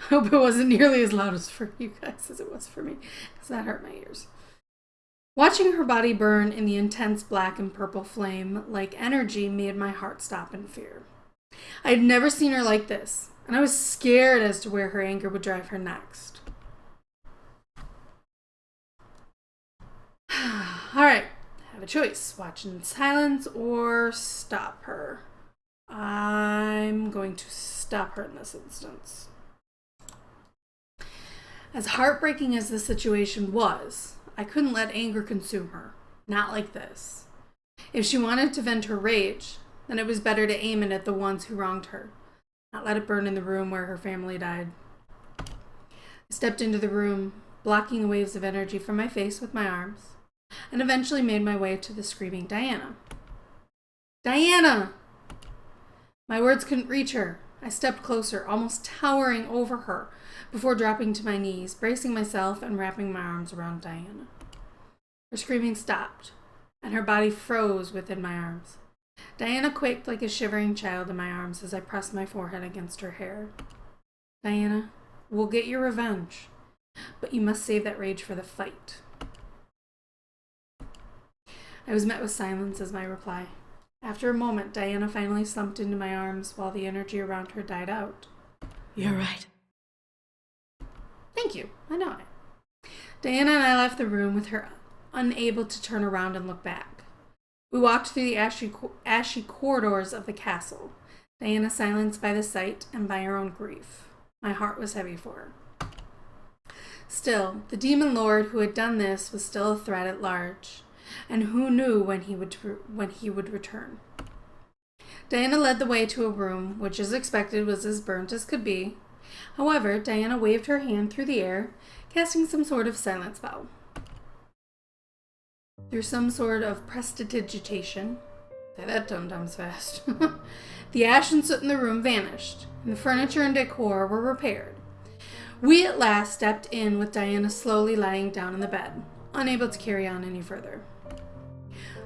I hope it wasn't nearly as loud as for you guys as it was for me, because that hurt my ears. Watching her body burn in the intense black and purple flame like energy made my heart stop in fear. I had never seen her like this, and I was scared as to where her anger would drive her next. Alright, I have a choice. Watch in silence or stop her. I'm going to stop her in this instance. As heartbreaking as the situation was, I couldn't let anger consume her. Not like this. If she wanted to vent her rage, then it was better to aim it at the ones who wronged her, not let it burn in the room where her family died. I stepped into the room, blocking the waves of energy from my face with my arms, and eventually made my way to the screaming Diana. Diana! My words couldn't reach her. I stepped closer, almost towering over her, before dropping to my knees, bracing myself and wrapping my arms around Diana. Her screaming stopped, and her body froze within my arms. Diana quaked like a shivering child in my arms as I pressed my forehead against her hair. Diana, we'll get your revenge, but you must save that rage for the fight. I was met with silence as my reply. After a moment, Diana finally slumped into my arms while the energy around her died out. You're right. Thank you. I know it. Diana and I left the room with her unable to turn around and look back. We walked through the ashy corridors of the castle, Diana silenced by the sight and by her own grief. My heart was heavy for her. Still, the demon lord who had done this was still a threat at large, and who knew when he would return. Diana led the way to a room which, as expected, was as burnt as could be. However, Diana waved her hand through the air, casting some sort of silent spell. Through some sort of prestidigitation, say that 10 times fast, the ash and soot in the room vanished, and the furniture and decor were repaired. We at last stepped in with Diana slowly lying down in the bed, unable to carry on any further.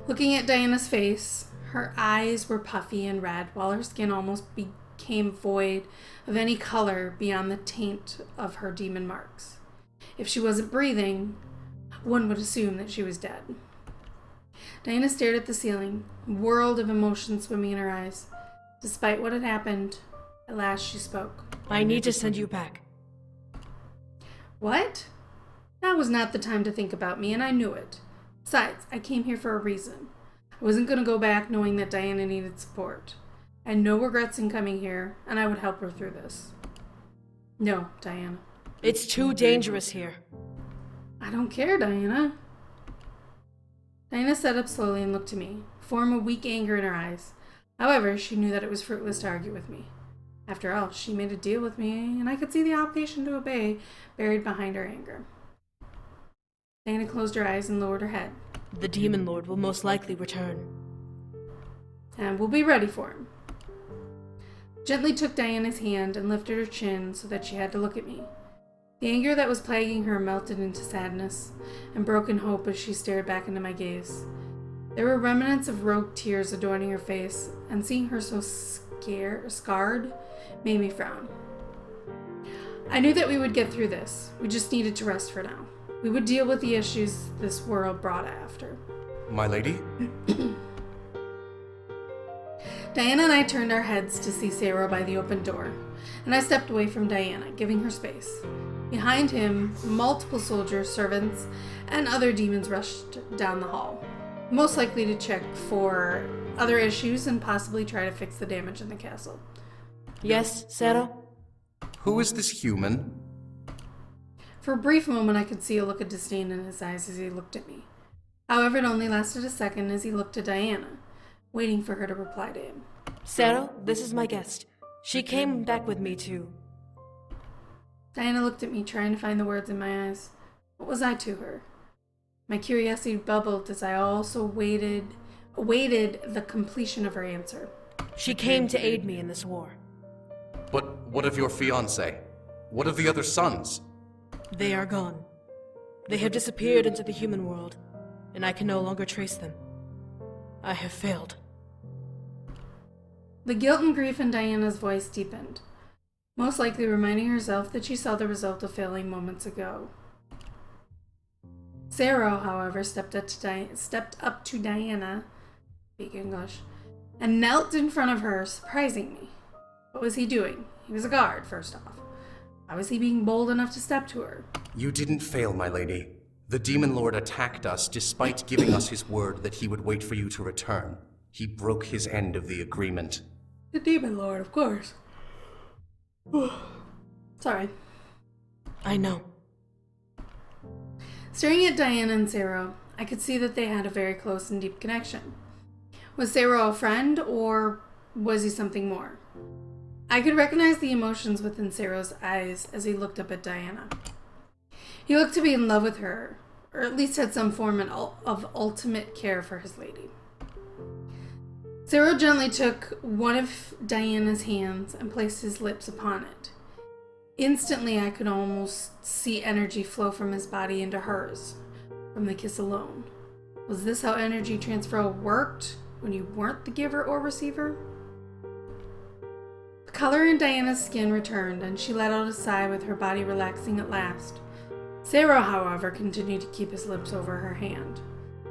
Looking at Diana's face, her eyes were puffy and red, while her skin almost became void of any color beyond the taint of her demon marks. If she wasn't breathing, one would assume that she was dead. Diana stared at the ceiling, a world of emotion swimming in her eyes. Despite what had happened, at last she spoke. I need to send you back. What? Now was not the time to think about me, and I knew it. Besides, I came here for a reason. I wasn't going to go back knowing that Diana needed support. I had no regrets in coming here, and I would help her through this. No, Diana. It's too dangerous here. I don't care, Diana. Diana sat up slowly and looked at me, a form of weak anger in her eyes. However, she knew that it was fruitless to argue with me. After all, she made a deal with me, and I could see the obligation to obey buried behind her anger. Diana closed her eyes and lowered her head. The demon lord will most likely return. And we'll be ready for him. Gently took Diana's hand and lifted her chin so that she had to look at me. The anger that was plaguing her melted into sadness and broken hope as she stared back into my gaze. There were remnants of rogue tears adorning her face, and seeing her so scarred made me frown. I knew that we would get through this. We just needed to rest for now. We would deal with the issues this world brought after. My lady? Diana and I turned our heads to see Sero by the open door, and I stepped away from Diana, giving her space. Behind him, multiple soldiers, servants, and other demons rushed down the hall, most likely to check for other issues and possibly try to fix the damage in the castle. Yes, Sarah? Who is this human? For a brief moment, I could see a look of disdain in his eyes as he looked at me. However, it only lasted a second as he looked at Diana, waiting for her to reply to him. Sarah, this is my guest. She came back with me too. Diana looked at me, trying to find the words in my eyes. What was I to her? My curiosity bubbled as I also awaited the completion of her answer. She came to aid me in this war. But what of your fiancé? What of the other sons? They are gone. They have disappeared into the human world, and I can no longer trace them. I have failed. The guilt and grief in Diana's voice deepened. most likely reminding herself that she saw the result of failing moments ago. Sarah, however, stepped up to Diana, speak English, and knelt in front of her, surprising me. What was he doing? He was a guard, first off. Why was he being bold enough to step to her? You didn't fail, my lady. The Demon Lord attacked us despite giving us his word that he would wait for you to return. He broke his end of the agreement. The Demon Lord, of course. Sorry. I know. Staring at Diana and Sarah, I could see that they had a very close and deep connection. Was Sarah a friend, or was he something more? I could recognize the emotions within Sarah's eyes as he looked up at Diana. He looked to be in love with her, or at least had some form of ultimate care for his lady. Sarah gently took one of Diana's hands and placed his lips upon it. Instantly, I could almost see energy flow from his body into hers, from the kiss alone. Was this how energy transfer worked when you weren't the giver or receiver? The color in Diana's skin returned, and she let out a sigh with her body relaxing at last. Sarah, however, continued to keep his lips over her hand.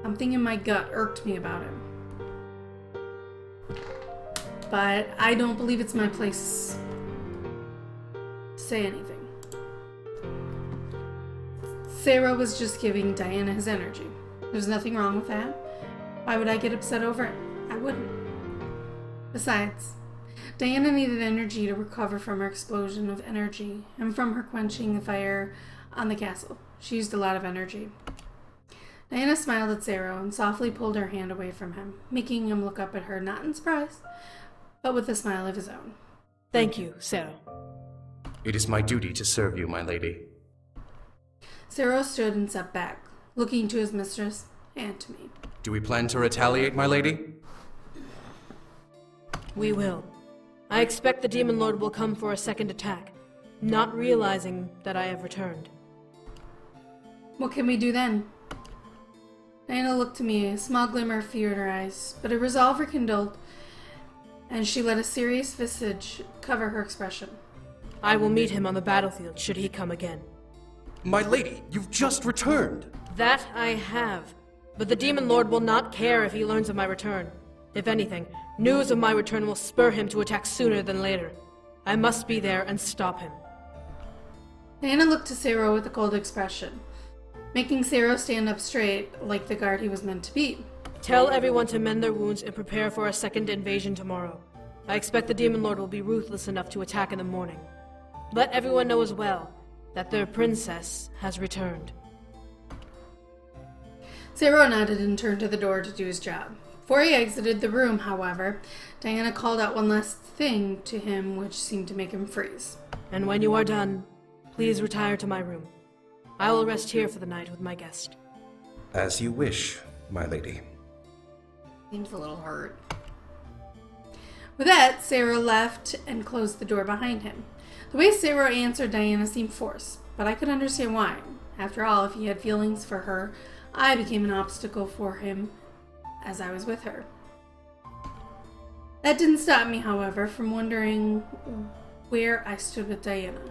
Something in my gut irked me about him. But I don't believe it's my place to say anything. Sarah was just giving Diana his energy. There's nothing wrong with that. Why would I get upset over it? I wouldn't. Besides, Diana needed energy to recover from her explosion of energy and from her quenching the fire on the castle. She used a lot of energy. Diana smiled at Sarah and softly pulled her hand away from him, making him look up at her, not in surprise, but with a smile of his own. Thank you, Sarah. It is my duty to serve you, my lady. Sarah stood and stepped back, looking to his mistress and to me. Do we plan to retaliate, my lady? We will. I expect the Demon Lord will come for a second attack, not realizing that I have returned. What can we do then? Diana looked to me, a small glimmer of fear in her eyes, but a resolve rekindled, and she let a serious visage cover her expression. I will meet him on the battlefield should he come again. My lady, you've just returned! That I have. But the Demon Lord will not care if he learns of my return. If anything, news of my return will spur him to attack sooner than later. I must be there and stop him. Diana looked to Sarah with a cold expression, making Sarah stand up straight like the guard he was meant to be. Tell everyone to mend their wounds and prepare for a second invasion tomorrow. I expect the Demon Lord will be ruthless enough to attack in the morning. Let everyone know as well that their princess has returned. Sarah nodded and turned to the door to do his job. Before he exited the room, however, Diana called out one last thing to him which seemed to make him freeze. And when you are done, please retire to my room. I will rest here for the night with my guest. As you wish, my lady. Seems a little hurt. With that, Sarah left and closed the door behind him. The way Sarah answered Diana seemed forced, but I could understand why. After all, if he had feelings for her, I became an obstacle for him as I was with her. That didn't stop me, however, from wondering where I stood with Diana.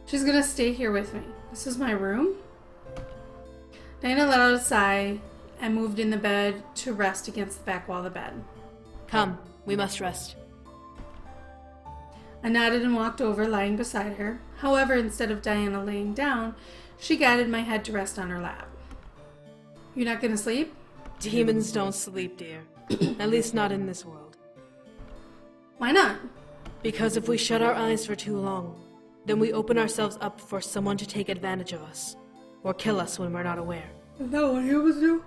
She's gonna stay here with me. This is my room? Diana let out a sigh and moved in the bed to rest against the back wall of the bed. Come, we must rest. I nodded and walked over, lying beside her. However, instead of Diana laying down, she guided my head to rest on her lap. You're not gonna sleep? Demons don't sleep, dear. At least not in this world. Why not? Because if we shut our eyes for too long, then we open ourselves up for someone to take advantage of us, or kill us when we're not aware. Is that what humans do?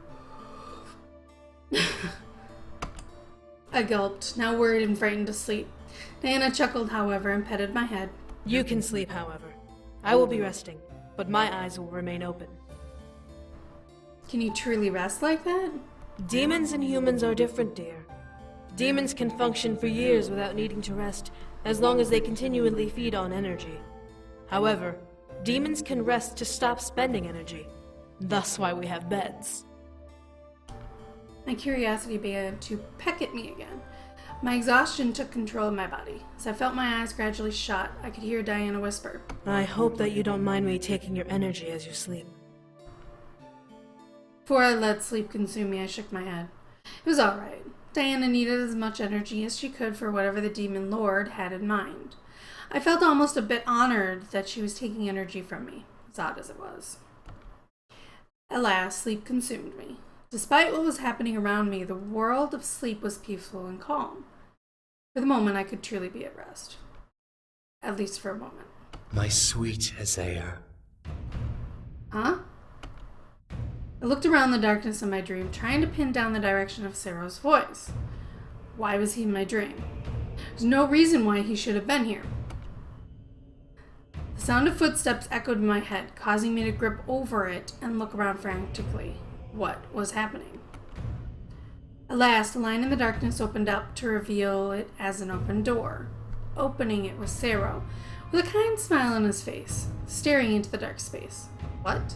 I gulped, now worried and frightened to sleep. Diana chuckled, however, and petted my head. You can sleep, however. I will be resting, but my eyes will remain open. Can you truly rest like that? Demons and humans are different, dear. Demons can function for years without needing to rest, as long as they continually feed on energy. However, demons can rest to stop spending energy. Thus why we have beds. My curiosity began to peck at me again, My exhaustion took control of my body. As I felt my eyes gradually shut, I could hear Diana whisper, I hope that you don't mind me taking your energy as you sleep. Before I let sleep consume me, I shook my head. It was all right. Diana needed as much energy as she could for whatever the demon lord had in mind. I felt almost a bit honored that she was taking energy from me, as odd as it was. At last, sleep consumed me. Despite what was happening around me, the world of sleep was peaceful and calm. For the moment, I could truly be at rest. At least for a moment. My sweet Isaiah. Huh? I looked around the darkness of my dream, trying to pin down the direction of Sero's voice. Why was he in my dream? There's no reason why he should have been here. The sound of footsteps echoed in my head, causing me to grip over it and look around frantically. What was happening? At last, a line in the darkness opened up to reveal it as an open door. Opening it was Sero, with a kind smile on his face, staring into the dark space. What?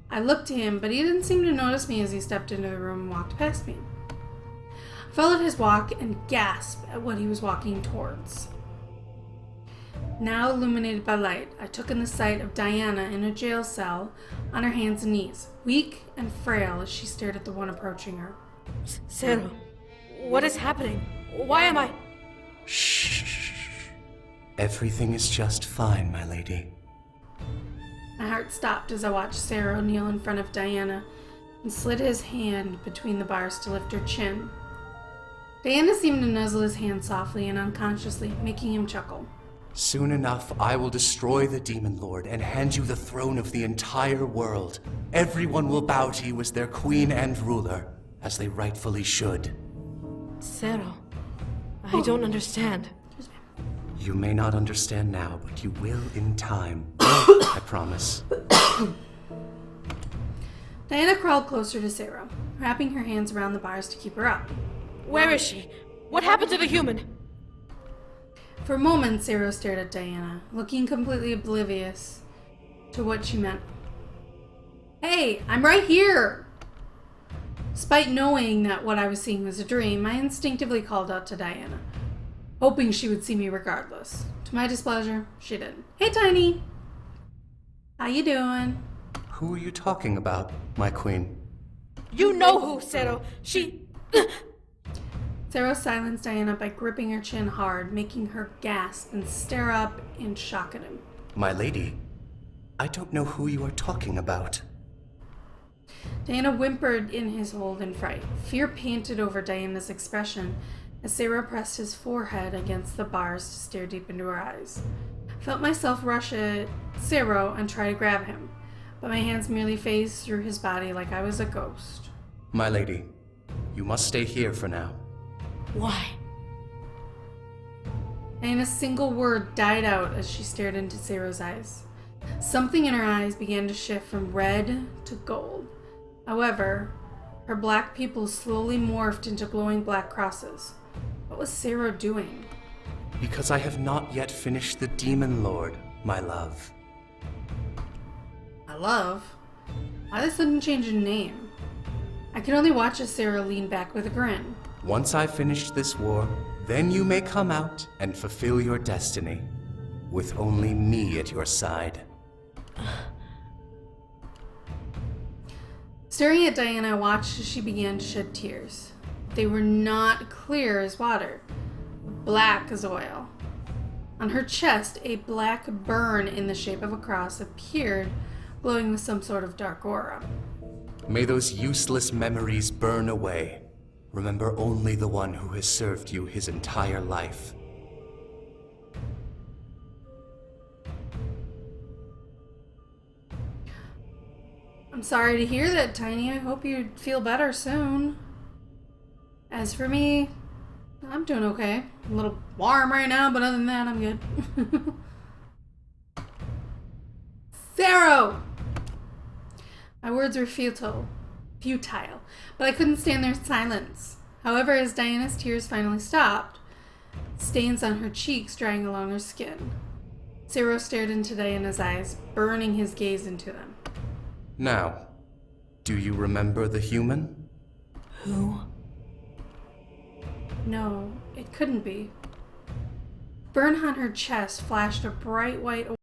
I looked to him, but he didn't seem to notice me as he stepped into the room and walked past me. I followed his walk and gasped at what he was walking towards. Now illuminated by light, I took in the sight of Diana in a jail cell on her hands and knees, weak and frail as she stared at the one approaching her. Sero, what is happening? Why am I... Shh. Everything is just fine, my lady. My heart stopped as I watched Sero kneel in front of Diana and slid his hand between the bars to lift her chin. Diana seemed to nuzzle his hand softly and unconsciously, making him chuckle. Soon enough, I will destroy the Demon Lord and hand you the throne of the entire world. Everyone will bow to you as their queen and ruler, as they rightfully should. Sero, I don't understand. You may not understand now, but you will in time. I promise. Diana crawled closer to Sero, wrapping her hands around the bars to keep her up. Where is she? What happened to the human? For a moment, Sero stared at Diana, looking completely oblivious to what she meant. Hey, I'm right here! Despite knowing that what I was seeing was a dream, I instinctively called out to Diana, hoping she would see me regardless. To my displeasure, she didn't. Hey, Tiny! How you doing? Who are you talking about, my queen? You know who, Sero. She... Sero silenced Diana by gripping her chin hard, making her gasp and stare up in shock at him. My lady, I don't know who you are talking about. Diana whimpered in his hold in fright. Fear painted over Diana's expression as Sero pressed his forehead against the bars to stare deep into her eyes. I felt myself rush at Sero and try to grab him, but my hands merely phased through his body like I was a ghost. My lady, you must stay here for now. Why? Diana's single word died out as she stared into Sero's eyes. Something in her eyes began to shift from red to gold. However, her black pupils slowly morphed into glowing black crosses. What was Sero doing? Because I have not yet finished the Demon Lord, my love. My love? Why the sudden change in name? I could only watch as Sero leaned back with a grin. Once I finish this war, then you may come out and fulfill your destiny, with only me at your side. Staring at Diana, I watched as she began to shed tears. They were not clear as water, black as oil. On her chest, a black burn in the shape of a cross appeared, glowing with some sort of dark aura. May those useless memories burn away. Remember only the one who has served you his entire life. I'm sorry to hear that, Tiny. I hope you feel better soon. As for me, I'm doing okay. A little warm right now, but other than that, I'm good. Sero! My words were futile, but I couldn't stand their silence. However, as Diana's tears finally stopped, stains on her cheeks drying along her skin, Sero stared into Diana's eyes, burning his gaze into them. Now, do you remember the human? Who? No, it Couldn't be. Burn on her chest flashed a bright white